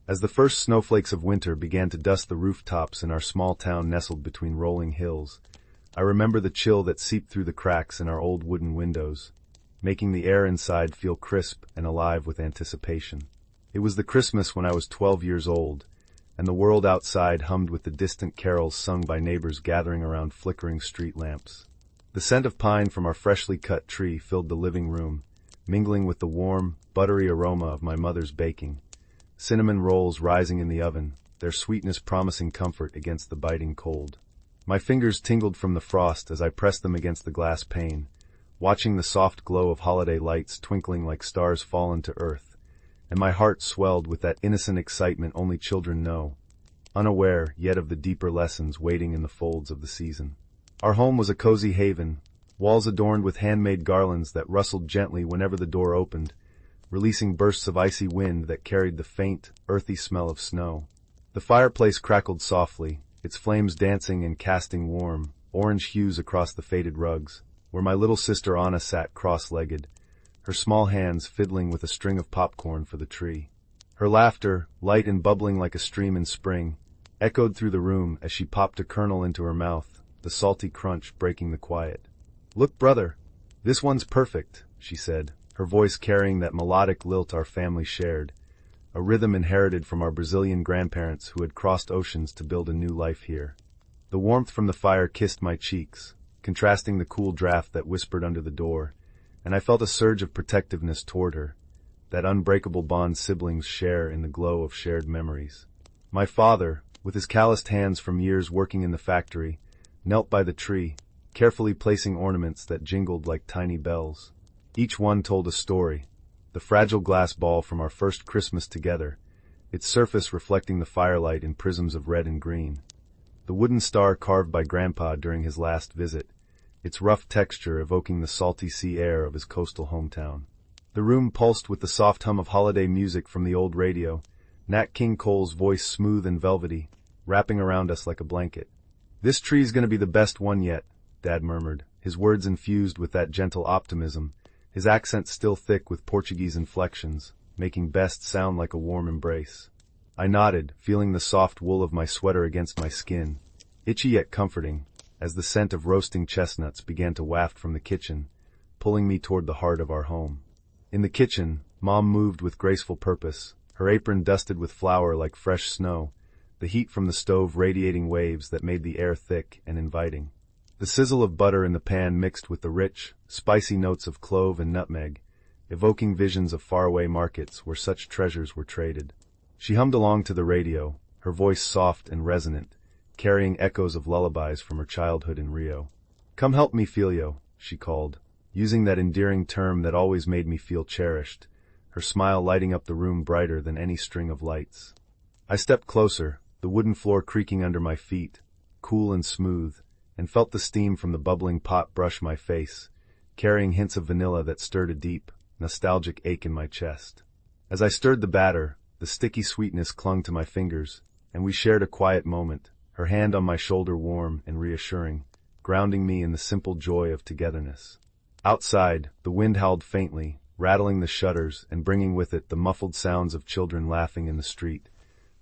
As the first snowflakes of winter began to dust the rooftops in our small town nestled between rolling hills, I remember the chill that seeped through the cracks in our old wooden windows, making the air inside feel crisp and alive with anticipation. It was the Christmas when I was 12 years old, and the world outside hummed with the distant carols sung by neighbors gathering around flickering street lamps. The scent of pine from our freshly cut tree filled the living room, mingling with the warm, buttery aroma of my mother's baking. Cinnamon rolls rising in the oven, their sweetness promising comfort against the biting cold. My fingers tingled from the frost as I pressed them against the glass pane, watching the soft glow of holiday lights twinkling like stars fallen to earth, and my heart swelled with that innocent excitement only children know, unaware yet of the deeper lessons waiting in the folds of the season. Our home was a cozy haven, walls adorned with handmade garlands that rustled gently whenever the door opened, releasing bursts of icy wind that carried the faint, earthy smell of snow. The fireplace crackled softly, its flames dancing and casting warm, orange hues across the faded rugs, where my little sister Anna sat cross-legged, her small hands fiddling with a string of popcorn for the tree. Her laughter, light and bubbling like a stream in spring, echoed through the room as she popped a kernel into her mouth, the salty crunch breaking the quiet. "Look, brother, this one's perfect," she said, her voice carrying that melodic lilt our family shared, a rhythm inherited from our Brazilian grandparents who had crossed oceans to build a new life here. The warmth from the fire kissed my cheeks, contrasting the cool draft that whispered under the door, and I felt a surge of protectiveness toward her, that unbreakable bond siblings share in the glow of shared memories. My father, with his calloused hands from years working in the factory, knelt by the tree, carefully placing ornaments that jingled like tiny bells. Each one told a story, the fragile glass ball from our first Christmas together, its surface reflecting the firelight in prisms of red and green. The wooden star carved by Grandpa during his last visit, its rough texture evoking the salty sea air of his coastal hometown. The room pulsed with the soft hum of holiday music from the old radio, Nat King Cole's voice smooth and velvety, wrapping around us like a blanket. "This tree's gonna be the best one yet," Dad murmured, his words infused with that gentle optimism, his accent still thick with Portuguese inflections, making best sound like a warm embrace. I nodded, feeling the soft wool of my sweater against my skin, itchy yet comforting, as the scent of roasting chestnuts began to waft from the kitchen, pulling me toward the heart of our home. In the kitchen, Mom moved with graceful purpose, her apron dusted with flour like fresh snow, the heat from the stove radiating waves that made the air thick and inviting. The sizzle of butter in the pan mixed with the rich, spicy notes of clove and nutmeg, evoking visions of faraway markets where such treasures were traded. She hummed along to the radio, her voice soft and resonant, carrying echoes of lullabies from her childhood in Rio. "Come help me, Filio," she called, using that endearing term that always made me feel cherished, her smile lighting up the room brighter than any string of lights. I stepped closer, the wooden floor creaking under my feet, cool and smooth, and felt the steam from the bubbling pot brush my face, carrying hints of vanilla that stirred a deep, nostalgic ache in my chest. As I stirred the batter, the sticky sweetness clung to my fingers, and we shared a quiet moment, her hand on my shoulder warm and reassuring, grounding me in the simple joy of togetherness. Outside, the wind howled faintly, rattling the shutters and bringing with it the muffled sounds of children laughing in the street,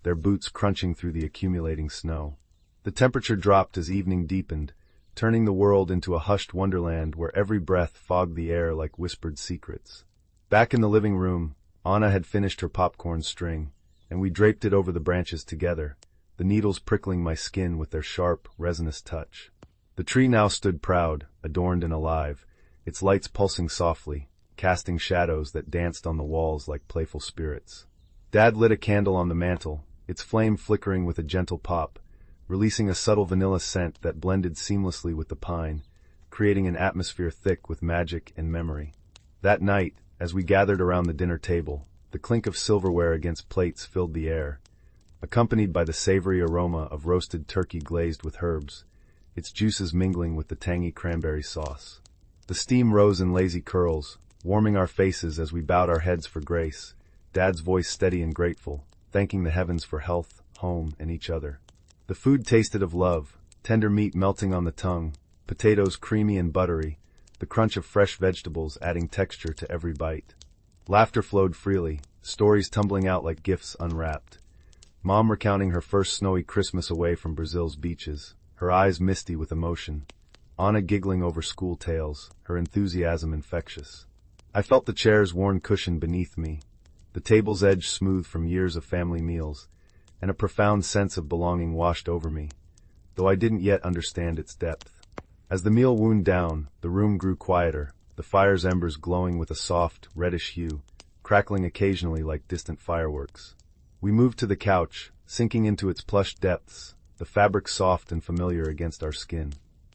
their boots crunching through the accumulating snow. The temperature dropped as evening deepened, turning the world into a hushed wonderland where every breath fogged the air like whispered secrets. Back in the living room, Anna had finished her popcorn string, and we draped it over the branches together, the needles prickling my skin with their sharp, resinous touch. The tree now stood proud, adorned and alive, its lights pulsing softly, casting shadows that danced on the walls like playful spirits. Dad lit a candle on the mantel, its flame flickering with a gentle pop, releasing a subtle vanilla scent that blended seamlessly with the pine, creating an atmosphere thick with magic and memory. That night, as we gathered around the dinner table, the clink of silverware against plates filled the air, accompanied by the savory aroma of roasted turkey glazed with herbs, its juices mingling with the tangy cranberry sauce. The steam rose in lazy curls, warming our faces as we bowed our heads for grace, Dad's voice steady and grateful, thanking the heavens for health, home, and each other. The food tasted of love, tender meat melting on the tongue, potatoes creamy and buttery, the crunch of fresh vegetables adding texture to every bite. Laughter flowed freely, stories tumbling out like gifts unwrapped, Mom recounting her first snowy Christmas away from Brazil's beaches, her eyes misty with emotion. Anna giggling over school tales, her enthusiasm infectious. I felt the chair's worn cushion beneath me, the table's edge smooth from years of family meals, and a profound sense of belonging washed over me, though I didn't yet understand its depth. As the meal wound down, the room grew quieter, the fire's embers glowing with a soft, reddish hue, crackling occasionally like distant fireworks. We moved to the couch, sinking into its plush depths, the fabric soft and familiar against our skin.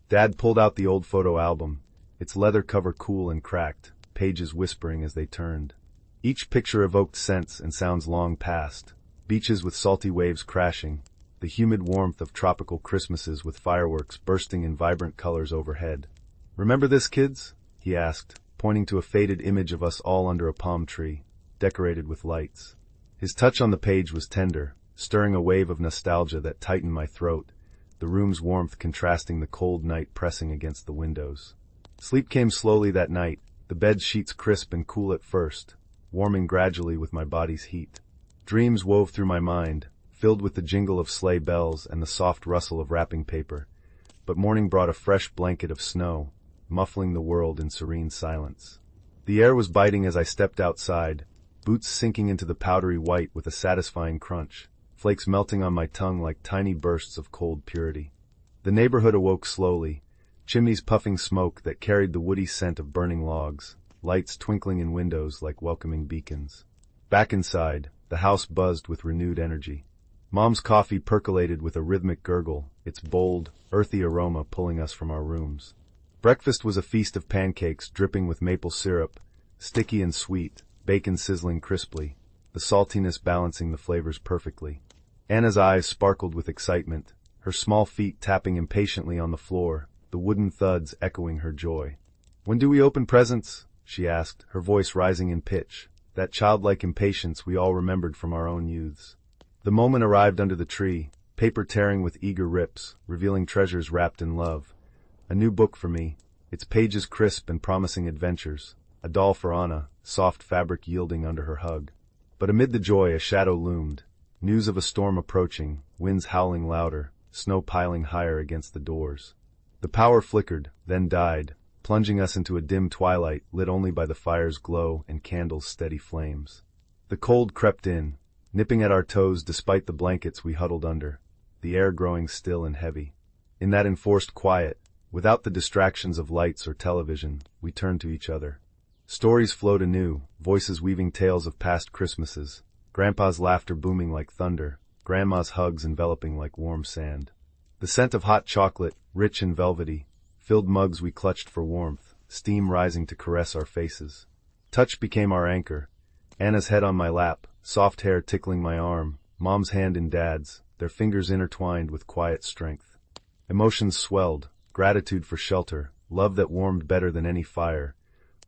Dad pulled out the old photo album, its leather cover cool and cracked, pages whispering as they turned. Each picture evoked scents and sounds long past, beaches with salty waves crashing, the humid warmth of tropical Christmases with fireworks bursting in vibrant colors overhead. "Remember this, kids?" he asked, pointing to a faded image of us all under a palm tree, decorated with lights. His touch on the page was tender, stirring a wave of nostalgia that tightened my throat, the room's warmth contrasting the cold night pressing against the windows. Sleep came slowly that night, the bed sheets crisp and cool at first, warming gradually with my body's heat. Dreams wove through my mind, filled with the jingle of sleigh bells and the soft rustle of wrapping paper, but morning brought a fresh blanket of snow, muffling the world in serene silence. The air was biting as I stepped outside, boots sinking into the powdery white with a satisfying crunch, flakes melting on my tongue like tiny bursts of cold purity. The neighborhood awoke slowly, chimneys puffing smoke that carried the woody scent of burning logs, lights twinkling in windows like welcoming beacons. Back inside, the house buzzed with renewed energy. Mom's coffee percolated with a rhythmic gurgle, its bold, earthy aroma pulling us from our rooms. Breakfast was a feast of pancakes dripping with maple syrup, sticky and sweet, bacon sizzling crisply, the saltiness balancing the flavors perfectly. Anna's eyes sparkled with excitement, her small feet tapping impatiently on the floor, the wooden thuds echoing her joy. "When do we open presents?" she asked, her voice rising in pitch, that childlike impatience we all remembered from our own youths. The moment arrived under the tree, paper tearing with eager rips, revealing treasures wrapped in love. A new book for me, its pages crisp and promising adventures. A doll for Anna, soft fabric yielding under her hug. But amid the joy a shadow loomed. News of a storm approaching, winds howling louder, snow piling higher against the doors. The power flickered, then died, plunging us into a dim twilight lit only by the fire's glow and candles' steady flames. The cold crept in, nipping at our toes despite the blankets we huddled under, the air growing still and heavy. In that enforced quiet, without the distractions of lights or television, we turned to each other. Stories flowed anew, voices weaving tales of past Christmases, Grandpa's laughter booming like thunder, Grandma's hugs enveloping like warm sand. The scent of hot chocolate, rich and velvety, filled mugs we clutched for warmth, steam rising to caress our faces. Touch became our anchor, Anna's head on my lap, soft hair tickling my arm, Mom's hand in Dad's, their fingers intertwined with quiet strength. Emotions swelled, gratitude for shelter, love that warmed better than any fire,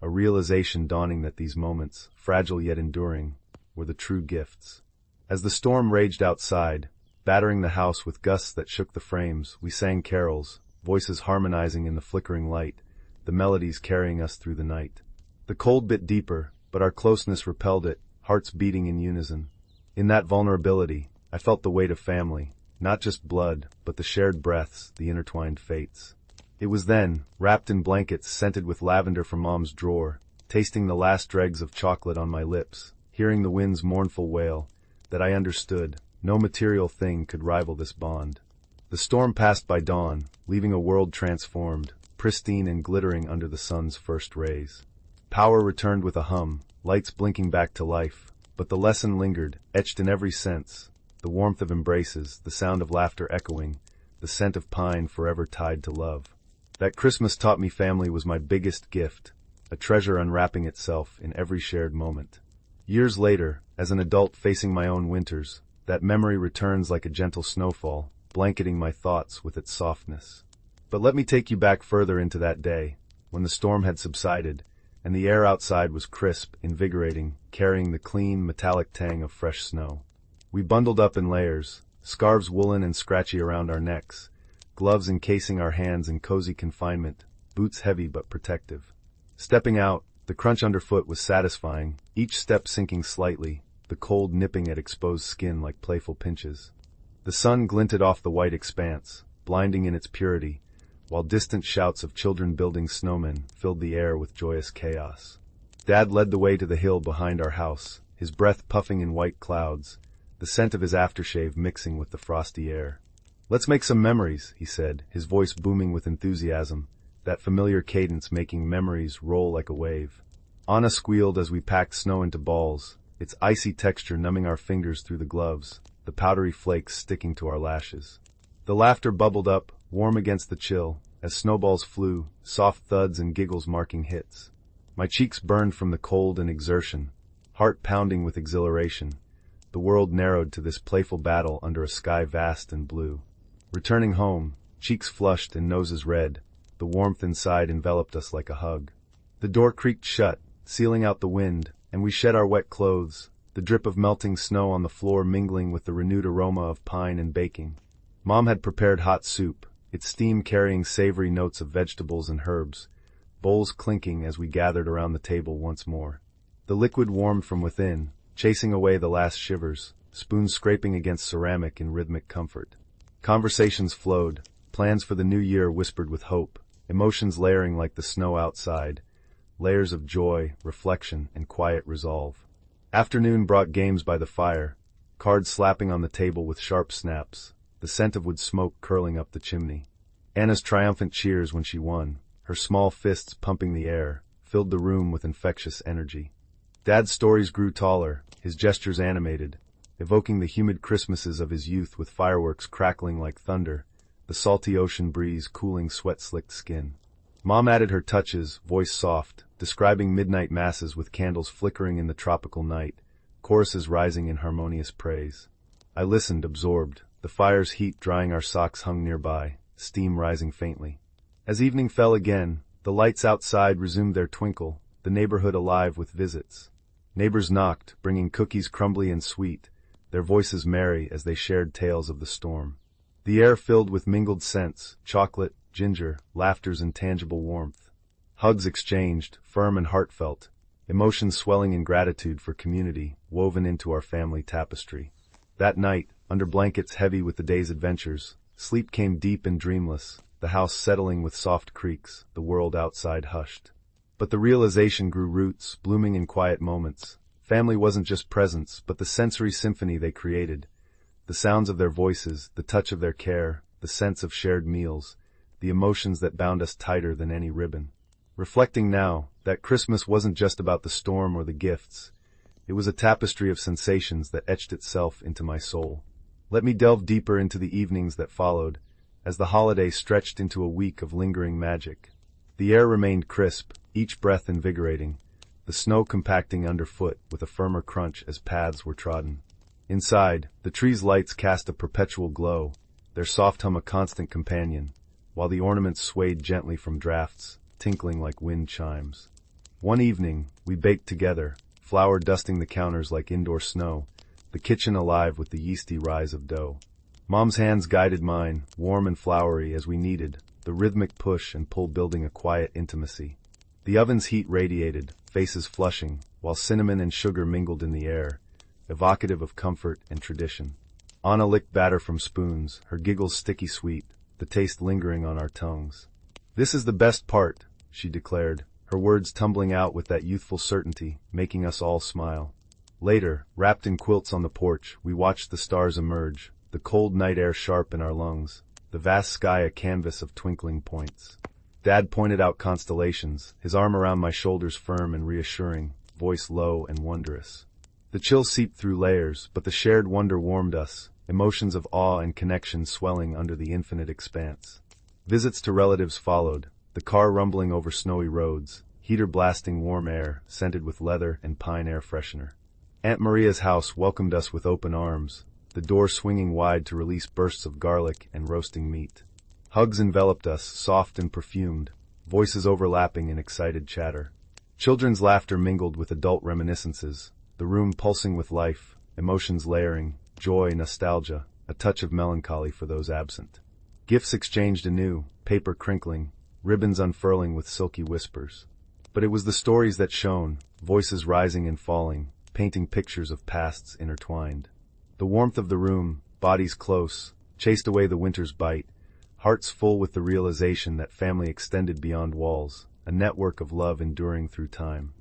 a realization dawning that these moments, fragile yet enduring, were the true gifts. As the storm raged outside, battering the house with gusts that shook the frames, we sang carols, voices harmonizing in the flickering light, the melodies carrying us through the night. The cold bit deeper, but our closeness repelled it, hearts beating in unison. In that vulnerability, I felt the weight of family, not just blood, but the shared breaths, the intertwined fates. It was then, wrapped in blankets scented with lavender from Mom's drawer, tasting the last dregs of chocolate on my lips, hearing the wind's mournful wail, that I understood, no material thing could rival this bond. The storm passed by dawn, leaving a world transformed, pristine and glittering under the sun's first rays. Power returned with a hum, lights blinking back to life, but the lesson lingered, etched in every sense, the warmth of embraces, the sound of laughter echoing, the scent of pine forever tied to love. That Christmas taught me family was my biggest gift, a treasure unwrapping itself in every shared moment. Years later, as an adult facing my own winters, that memory returns like a gentle snowfall, blanketing my thoughts with its softness. But let me take you back further into that day, when the storm had subsided, and the air outside was crisp, invigorating, carrying the clean, metallic tang of fresh snow. We bundled up in layers, scarves woolen and scratchy around our necks, gloves encasing our hands in cozy confinement, boots heavy but protective. Stepping out, the crunch underfoot was satisfying, each step sinking slightly, the the cold nipping at exposed skin like playful pinches. The sun glinted off the white expanse, blinding in its purity, while distant shouts of children building snowmen filled the air with joyous chaos. Dad led the way to the hill behind our house, his breath puffing in white clouds, the scent of his aftershave mixing with the frosty air. "Let's make some memories," he said, his voice booming with enthusiasm, that familiar cadence making memories roll like a wave. Anna squealed as we packed snow into balls, its icy texture numbing our fingers through the gloves, the powdery flakes sticking to our lashes. The laughter bubbled up, warm against the chill, as snowballs flew, soft thuds and giggles marking hits. My cheeks burned from the cold and exertion, heart pounding with exhilaration. The world narrowed to this playful battle under a sky vast and blue. Returning home, cheeks flushed and noses red, the warmth inside enveloped us like a hug. The door creaked shut, sealing out the wind, and we shed our wet clothes, the drip of melting snow on the floor mingling with the renewed aroma of pine and baking. Mom had prepared hot soup, its steam carrying savory notes of vegetables and herbs, bowls clinking as we gathered around the table once more. The liquid warmed from within, chasing away the last shivers, spoons scraping against ceramic in rhythmic comfort. Conversations flowed, plans for the new year whispered with hope, emotions layering like the snow outside, layers of joy, reflection, and quiet resolve. Afternoon brought games by the fire, cards slapping on the table with sharp snaps, the scent of wood smoke curling up the chimney. Anna's triumphant cheers when she won, her small fists pumping the air, filled the room with infectious energy. Dad's stories grew taller, his gestures animated, evoking the humid Christmases of his youth with fireworks crackling like thunder, the salty ocean breeze cooling sweat-slicked skin. Mom added her touches, voice soft, describing midnight masses with candles flickering in the tropical night, choruses rising in harmonious praise. I listened, absorbed, the fire's heat drying our socks hung nearby, steam rising faintly. As evening fell again, the lights outside resumed their twinkle, the neighborhood alive with visits. Neighbors knocked, bringing cookies crumbly and sweet, their voices merry as they shared tales of the storm. The air filled with mingled scents, chocolate, ginger, laughter's intangible warmth. Hugs exchanged, firm and heartfelt, emotions swelling in gratitude for community, woven into our family tapestry. That night, under blankets heavy with the day's adventures, sleep came deep and dreamless, the house settling with soft creaks, the world outside hushed. But the realization grew roots, blooming in quiet moments. Family wasn't just presence, but the sensory symphony they created. The sounds of their voices, the touch of their care, the sense of shared meals, the emotions that bound us tighter than any ribbon. Reflecting now, that Christmas wasn't just about the storm or the gifts. It was a tapestry of sensations that etched itself into my soul. Let me delve deeper into the evenings that followed, as the holiday stretched into a week of lingering magic. The air remained crisp, each breath invigorating, the snow compacting underfoot with a firmer crunch as paths were trodden. Inside, the trees' lights cast a perpetual glow, their soft hum a constant companion, while the ornaments swayed gently from drafts, tinkling like wind chimes. One evening, we baked together, flour dusting the counters like indoor snow, the kitchen alive with the yeasty rise of dough. Mom's hands guided mine, warm and floury as we kneaded, the rhythmic push and pull building a quiet intimacy. The oven's heat radiated, faces flushing, while cinnamon and sugar mingled in the air, evocative of comfort and tradition. Anna licked batter from spoons, her giggles sticky sweet, the taste lingering on our tongues. "This is the best part," she declared, her words tumbling out with that youthful certainty, making us all smile. Later, wrapped in quilts on the porch, we watched the stars emerge, the cold night air sharp in our lungs, the vast sky a canvas of twinkling points. Dad pointed out constellations, his arm around my shoulders firm and reassuring, voice low and wondrous. The chill seeped through layers, but the shared wonder warmed us, emotions of awe and connection swelling under the infinite expanse. Visits to relatives followed, the car rumbling over snowy roads, heater blasting warm air, scented with leather and pine air freshener. Aunt Maria's house welcomed us with open arms, the door swinging wide to release bursts of garlic and roasting meat. Hugs enveloped us, soft and perfumed, voices overlapping in excited chatter. Children's laughter mingled with adult reminiscences, the room pulsing with life, emotions layering, joy, nostalgia, a touch of melancholy for those absent. Gifts exchanged anew, paper crinkling, ribbons unfurling with silky whispers. But it was the stories that shone, voices rising and falling, painting pictures of pasts intertwined. The warmth of the room, bodies close, chased away the winter's bite, hearts full with the realization that family extended beyond walls, a network of love enduring through time.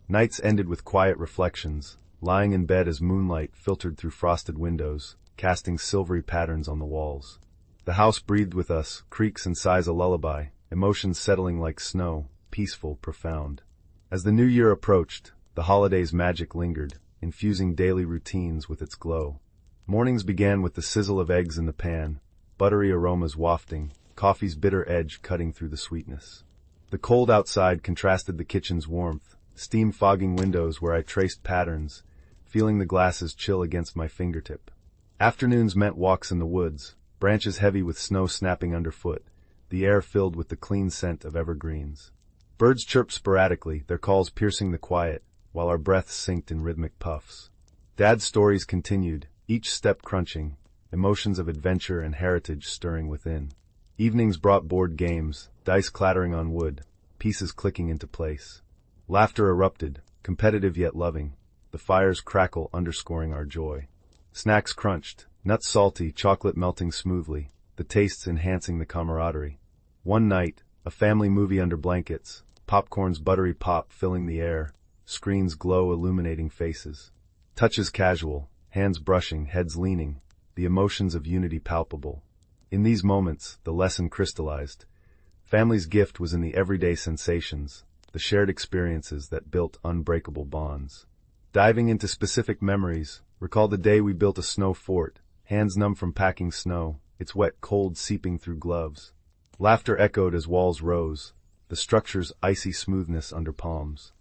Nights ended with quiet reflections, lying in bed as moonlight filtered through frosted windows, casting silvery patterns on the walls. The house breathed with us, creaks and sighs a lullaby, emotions settling like snow, peaceful, profound. As the new year approached, the holiday's magic lingered, infusing daily routines with its glow. Mornings began with the sizzle of eggs in the pan, buttery aromas wafting, coffee's bitter edge cutting through the sweetness. The cold outside contrasted the kitchen's warmth, steam fogging windows where I traced patterns, feeling the glasses chill against my fingertip. Afternoons meant walks in the woods, branches heavy with snow snapping underfoot, the air filled with the clean scent of evergreens. Birds chirped sporadically, their calls piercing the quiet, while our breaths synced in rhythmic puffs. Dad's stories continued, each step crunching, emotions of adventure and heritage stirring within. Evenings brought board games, dice clattering on wood, pieces clicking into place. Laughter erupted, competitive yet loving, the fire's crackle underscoring our joy. Snacks crunched, nuts salty, chocolate melting smoothly, the tastes enhancing the camaraderie. One night, a family movie under blankets, popcorn's buttery pop filling the air, screen's glow illuminating faces. Touches casual, hands brushing, heads leaning, the emotions of unity palpable. In these moments, the lesson crystallized. Family's gift was in the everyday sensations, the shared experiences that built unbreakable bonds. Diving into specific memories, recall the day we built a snow fort, hands numb from packing snow, its wet cold seeping through gloves. Laughter echoed as walls rose, the structure's icy smoothness under palms.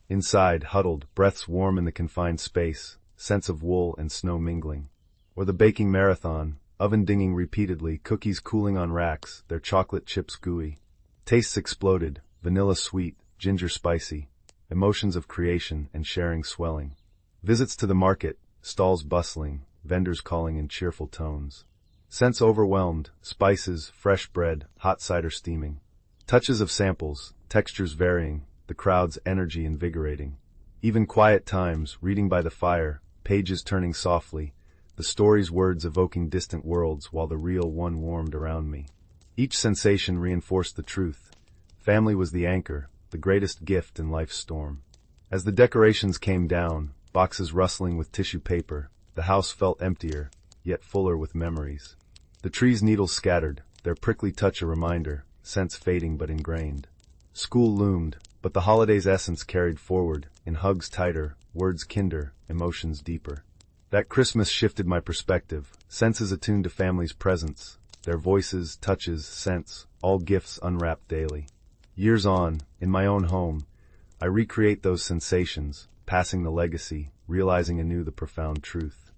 Inside, huddled, breaths warm in the confined space, scents of wool and snow mingling. Or the baking marathon, oven dinging repeatedly, cookies cooling on racks, their chocolate chips gooey. Tastes exploded, vanilla sweet, ginger spicy, emotions of creation and sharing swelling. Visits to the market, stalls bustling, vendors calling in cheerful tones. Scents overwhelmed, spices, fresh bread, hot cider steaming. Touches of samples, textures varying, the crowd's energy invigorating. Even quiet times, reading by the fire, pages turning softly, the story's words evoking distant worlds while the real one warmed around me. Each sensation reinforced the truth. Family was the anchor, the greatest gift in life's storm. As the decorations came down, boxes rustling with tissue paper, the house felt emptier, yet fuller with memories. The tree's needles scattered, their prickly touch a reminder, scents fading but ingrained. School loomed, but the holiday's essence carried forward, in hugs tighter, words kinder, emotions deeper. That Christmas shifted my perspective, senses attuned to family's presence, their voices, touches, scents, all gifts unwrapped daily. Years on, in my own home, I recreate those sensations, passing the legacy, realizing anew the profound truth.